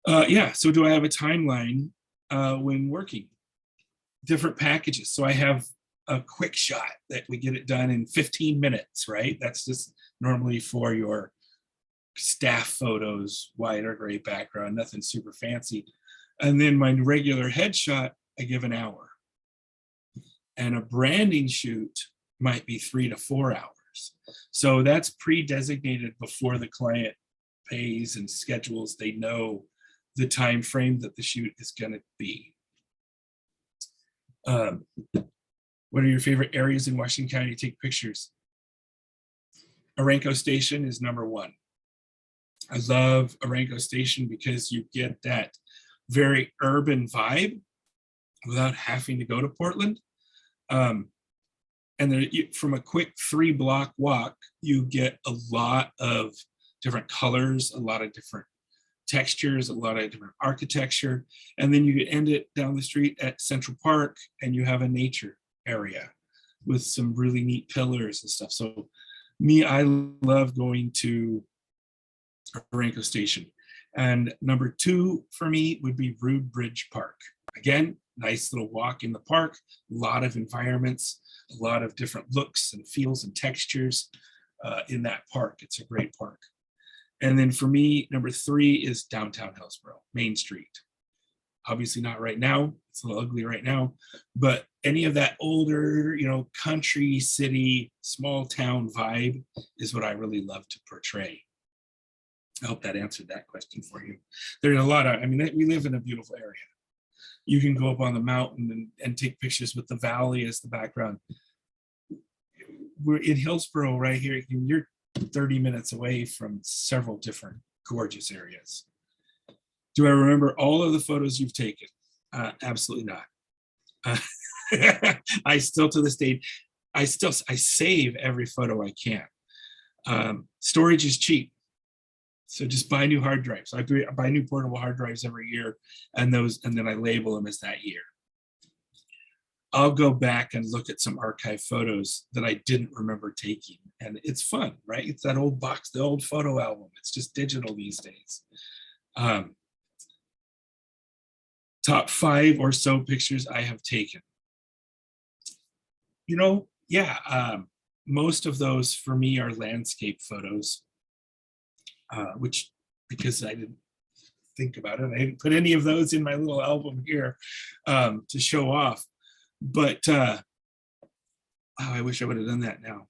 Yeah, so do I have a timeline when working? Different packages. So I have a quick shot that we get it done in 15 minutes, right? That's just normally for your staff photos, white or gray background, nothing super fancy. And then my regular headshot, I give an hour. And a branding shoot, might be 3 to 4 hours. So that's pre-designated before the client pays and schedules. They know the time frame that the shoot is going to be. What are your favorite areas in Washington County to take pictures? Aranco Station is number one. I love Aranco Station because you get that very urban vibe without having to go to Portland. And there, from a quick 3-block walk, you get a lot of different colors, a lot of different textures, a lot of different architecture. And then you end it down the street at Central Park and you have a nature area with some really neat pillars and stuff. So me, I love going to Aranco Station. And number 2 for me would be Rude Bridge Park. Again, nice little walk in the park, a lot of environments, a lot of different looks and feels and textures in that park. It's a great park. And then for me, number 3 is downtown Hillsborough, Main Street. Obviously not right now, it's a little ugly right now, but any of that older, country, city, small town vibe is what I really love to portray. I hope that answered that question for you. There's a lot of, we live in a beautiful area. You can go up on the mountain and take pictures with the valley as the background. We're in Hillsborough right here. You're 30 minutes away from several different gorgeous areas. Do I remember all of the photos you've taken? Absolutely not. I still, to this day, I save every photo I can. Storage is cheap. So just buy new hard drives. I buy new portable hard drives every year, and then I label them as that year. I'll go back and look at some archive photos that I didn't remember taking, and it's fun, right? It's that old box, the old photo album. It's just digital these days. Top 5 or so pictures I have taken. Most of those for me are landscape photos. Which, because I didn't think about it, I didn't put any of those in my little album here to show off. But I wish I would have done that now.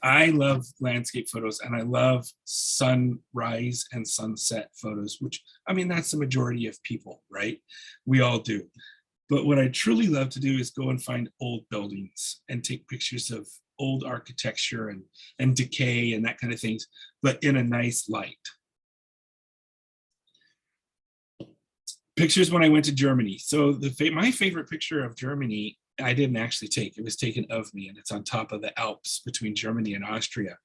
I love landscape photos and I love sunrise and sunset photos, which, that's the majority of people, right? We all do. But what I truly love to do is go and find old buildings and take pictures of old architecture and decay and that kind of things, but in a nice light. Pictures when I went to Germany. So my favorite picture of Germany, I didn't actually take. It was taken of me, and it's on top of the Alps between Germany and Austria.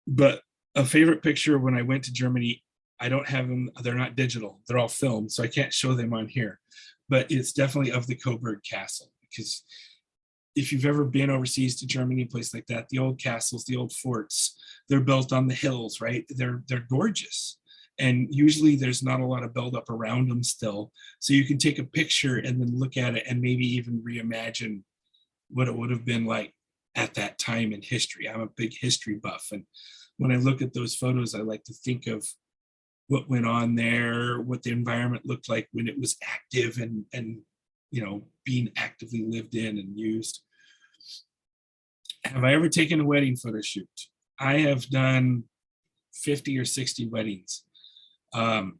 But a favorite picture when I went to Germany, I don't have them. They're not digital. They're all filmed, so I can't show them on here. But it's definitely of the Coburg Castle, because if you've ever been overseas to Germany, a place like that, the old castles, the old forts, they're built on the hills, right? They're gorgeous. And usually there's not a lot of buildup around them still. So you can take a picture and then look at it and maybe even reimagine what it would have been like at that time in history. I'm a big history buff. And when I look at those photos, I like to think of what went on there, what the environment looked like when it was active and being actively lived in and used. Have I ever taken a wedding photo shoot? I have done 50 or 60 weddings. And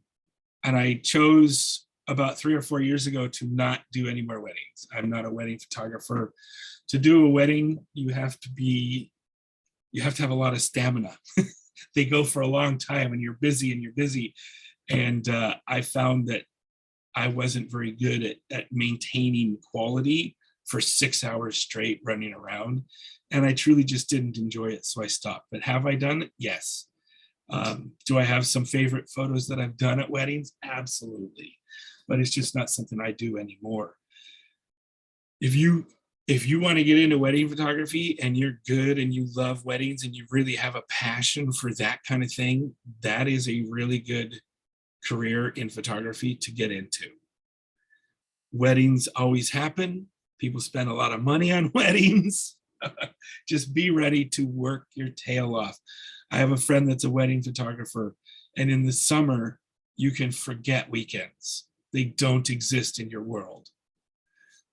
I chose about 3 or 4 years ago to not do any more weddings. I'm not a wedding photographer. To do a wedding, you have to have a lot of stamina. They go for a long time and you're busy. And I found that I wasn't very good at maintaining quality for 6 hours straight running around. And I truly just didn't enjoy it. So I stopped. But have I done it? Yes. Do I have some favorite photos that I've done at weddings? Absolutely. But it's just not something I do anymore. If you want to get into wedding photography and you're good and you love weddings and you really have a passion for that kind of thing, that is a really good career in photography to get into. Weddings always happen. People spend a lot of money on weddings. Just be ready to work your tail off. I have a friend that's a wedding photographer, and in the summer, you can forget weekends. They don't exist in your world.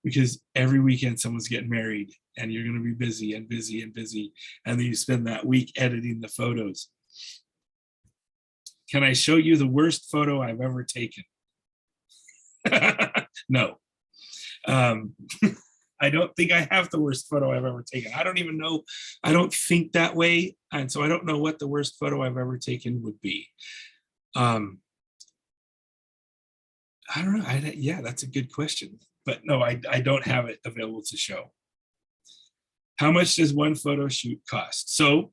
because every weekend someone's getting married and you're going to be busy and busy and busy. And then you spend that week editing the photos. Can I show you the worst photo I've ever taken? No. I don't think I have the worst photo I've ever taken. I don't even know. I don't think that way. And so I don't know what the worst photo I've ever taken would be. I don't know. Yeah, that's a good question. But no, I don't have it available to show. How much does one photo shoot cost? So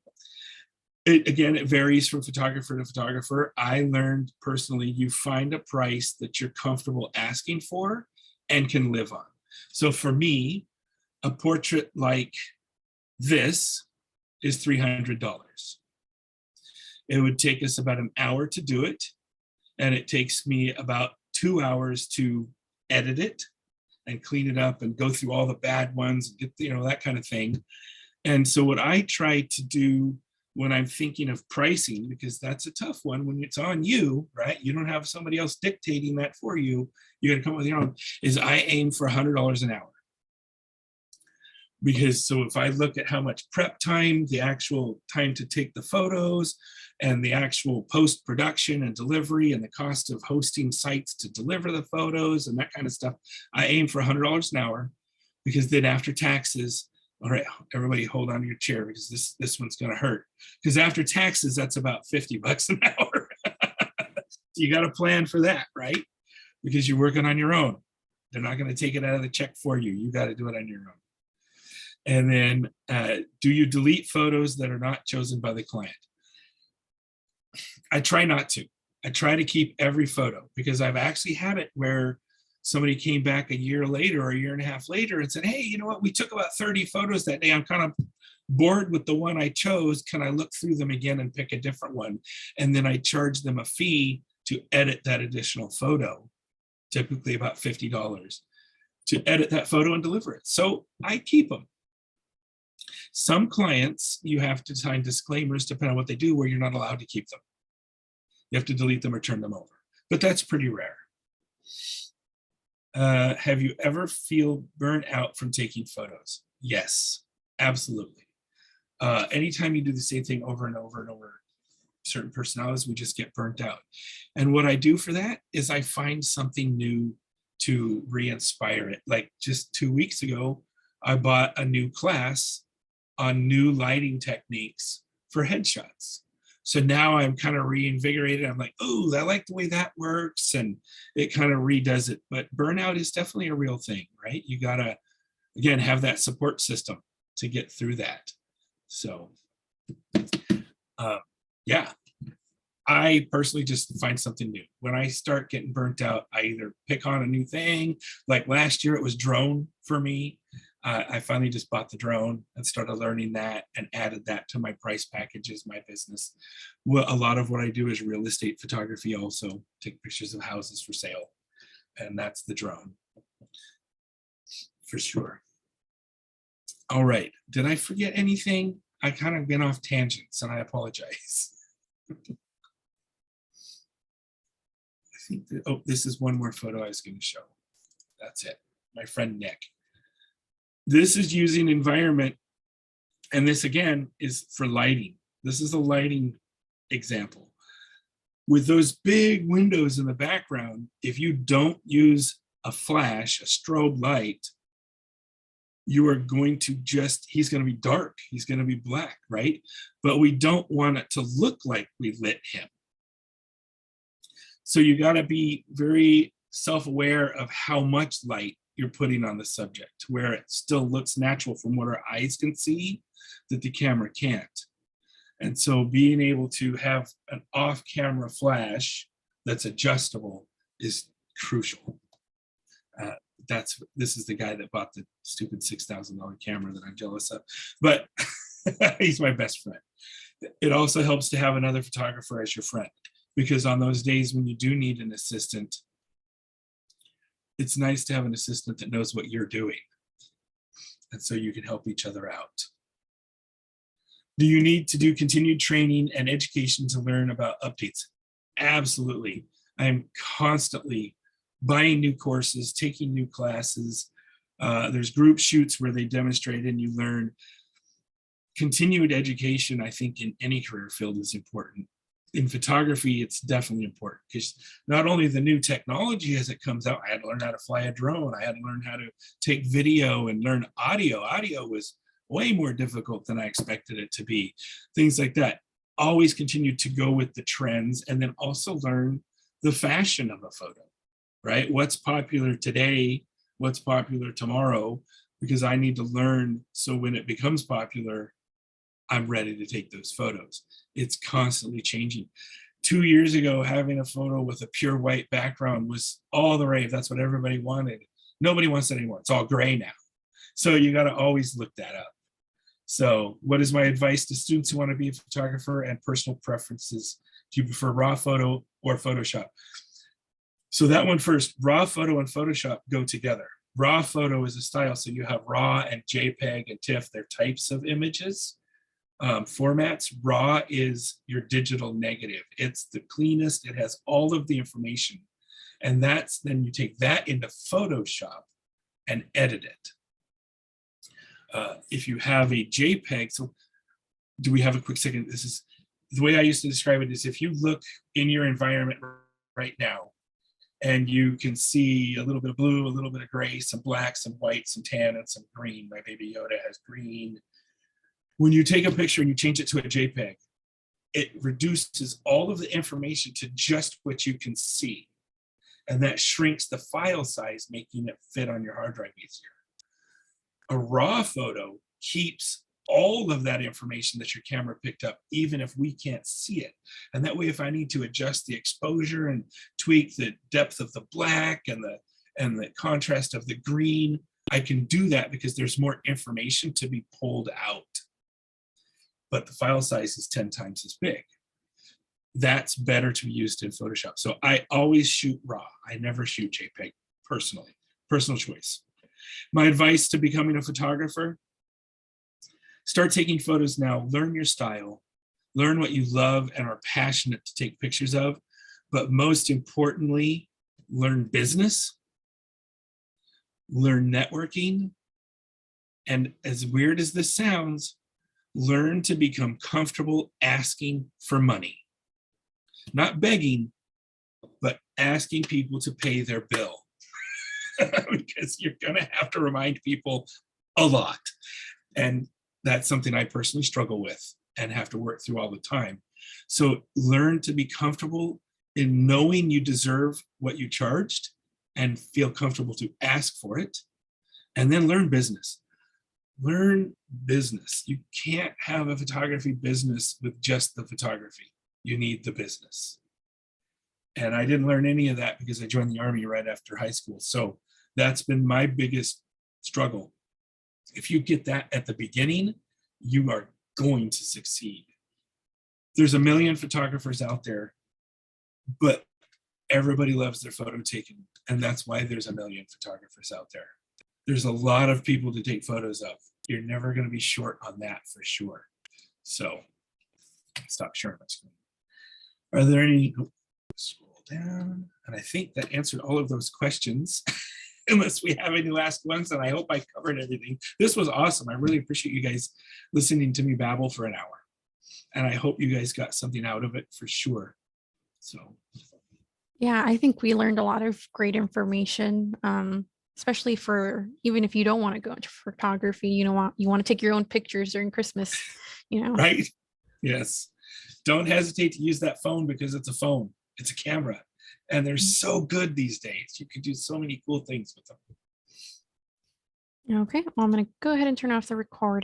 it varies from photographer to photographer. I learned personally, you find a price that you're comfortable asking for and can live on. So for me, a portrait like this is $300. It would take us about an hour to do it. And it takes me about 2 hours to edit it and clean it up and go through all the bad ones, get, that kind of thing. And so what I try to do when I'm thinking of pricing, because that's a tough one when it's on you, right? You don't have somebody else dictating that for you. You got to come up with your own, is I aim for $100 an hour. Because so if I look at how much prep time, the actual time to take the photos and the actual post-production and delivery and the cost of hosting sites to deliver the photos and that kind of stuff, I aim for $100 an hour, because then after taxes, all right, everybody hold on to your chair because this one's going to hurt. Because after taxes, that's about $50 an hour. You got to plan for that, right? Because you're working on your own. They're not going to take it out of the check for you. You got to do it on your own. And then do you delete photos that are not chosen by the client? I try not to. I try to keep every photo, because I've actually had it where somebody came back a year later or a year and a half later and said, hey, you know what? We took about 30 photos that day. I'm kind of bored with the one I chose. Can I look through them again and pick a different one? And then I charge them a fee to edit that additional photo, typically about $50, to edit that photo and deliver it. So I keep them. Some clients, you have to sign disclaimers depending on what they do, where you're not allowed to keep them. You have to delete them or turn them over, but that's pretty rare. Have you ever feel burnt out from taking photos? Yes, absolutely. Anytime you do the same thing over and over and over, certain personalities, we just get burnt out. And what I do for that is I find something new to re-inspire it. Like just 2 weeks ago, I bought a new class on new lighting techniques for headshots. So now I'm kind of reinvigorated. I'm like, oh, I like the way that works. And it kind of redoes it. But burnout is definitely a real thing, right? You got to, again, have that support system to get through that. So, yeah, I personally just find something new. When I start getting burnt out, I either pick on a new thing. Like last year, it was drone for me. I finally just bought the drone and started learning that and added that to my price packages, my business. Well, a lot of what I do is real estate photography also, take pictures of houses for sale. And that's the drone for sure. All right, did I forget anything? I kind of been off tangents and I apologize. I think that, oh, this is one more photo I was going to show. That's it, my friend Nick. This is using environment, and this again is for lighting. This is a lighting example. With those big windows in the background, if you don't use a flash, a strobe light, you are going to he's going to be dark, he's going to be black, right? But we don't want it to look like we lit him. So you got to be very self-aware of how much light you're putting on the subject, where it still looks natural from what our eyes can see that the camera can't. And so being able to have an off-camera flash that's adjustable is crucial. This is the guy that bought the stupid $6,000 camera that I'm jealous of, but he's my best friend. It also helps to have another photographer as your friend, because on those days when you do need an assistant, it's nice to have an assistant that knows what you're doing. And so you can help each other out. Do you need to do continued training and education to learn about updates? Absolutely. I am constantly buying new courses, taking new classes. There's group shoots where they demonstrate and you learn. Continued education, I think, in any career field is important. In photography, it's definitely important because not only the new technology as it comes out, I had to learn how to fly a drone. I had to learn how to take video and learn audio. Audio was way more difficult than I expected it to be. Things like that. Always continue to go with the trends and then also learn the fashion of a photo, right? What's popular today, what's popular tomorrow, because I need to learn so when it becomes popular, I'm ready to take those photos. It's constantly changing. 2 years ago, having a photo with a pure white background was all the rave. That's what everybody wanted. Nobody wants it anymore. It's all gray now. So you got to always look that up. So what is my advice to students who want to be a photographer and personal preferences? Do you prefer raw photo or Photoshop? So that one first, raw photo and Photoshop go together. Raw photo is a style. So you have raw and JPEG and TIFF. They're types of images. Formats. Raw is your digital negative. It's the cleanest. It has all of the information. And that's then you take that into Photoshop and edit it. If you have a JPEG, so do we have a quick second? This is the way I used to describe it is if you look in your environment right now and you can see a little bit of blue, a little bit of gray, some black, some white, some tan, and some green. My baby Yoda has green. When you take a picture and you change it to a JPEG, it reduces all of the information to just what you can see. And that shrinks the file size, making it fit on your hard drive easier. A raw photo keeps all of that information that your camera picked up, even if we can't see it. And that way, if I need to adjust the exposure and tweak the depth of the black and the contrast of the green, I can do that because there's more information to be pulled out. But the file size is 10 times as big. That's better to be used in Photoshop. So I always shoot raw. I never shoot JPEG personally, personal choice. My advice to becoming a photographer, start taking photos now, learn your style, learn what you love and are passionate to take pictures of, but most importantly, learn business, learn networking, and as weird as this sounds, learn to become comfortable asking for money. Not begging, but asking people to pay their bill. Because you're going to have to remind people a lot. And that's something I personally struggle with and have to work through all the time. So learn to be comfortable in knowing you deserve what you charged and feel comfortable to ask for it. And then learn business. Learn business. You can't have a photography business with just the photography. You need the business. And I didn't learn any of that because I joined the Army right after high school. So that's been my biggest struggle. If you get that at the beginning, you are going to succeed. There's a million photographers out there, but everybody loves their photo taken. And that's why there's a million photographers out there. There's a lot of people to take photos of. You're never going to be short on that for sure. So stop sharing my screen. Are there any, scroll down. And I think that answered all of those questions, unless we have any last ones. And I hope I covered everything. This was awesome. I really appreciate you guys listening to me babble for an hour. And I hope you guys got something out of it for sure. So. Yeah, I think we learned a lot of great information, especially for even if you don't want to go into photography, you want to take your own pictures during Christmas, Right? Yes. Don't hesitate to use that phone because it's a phone. It's a camera. And they're so good these days. You can do so many cool things with them. Okay, well, I'm going to go ahead and turn off the recording.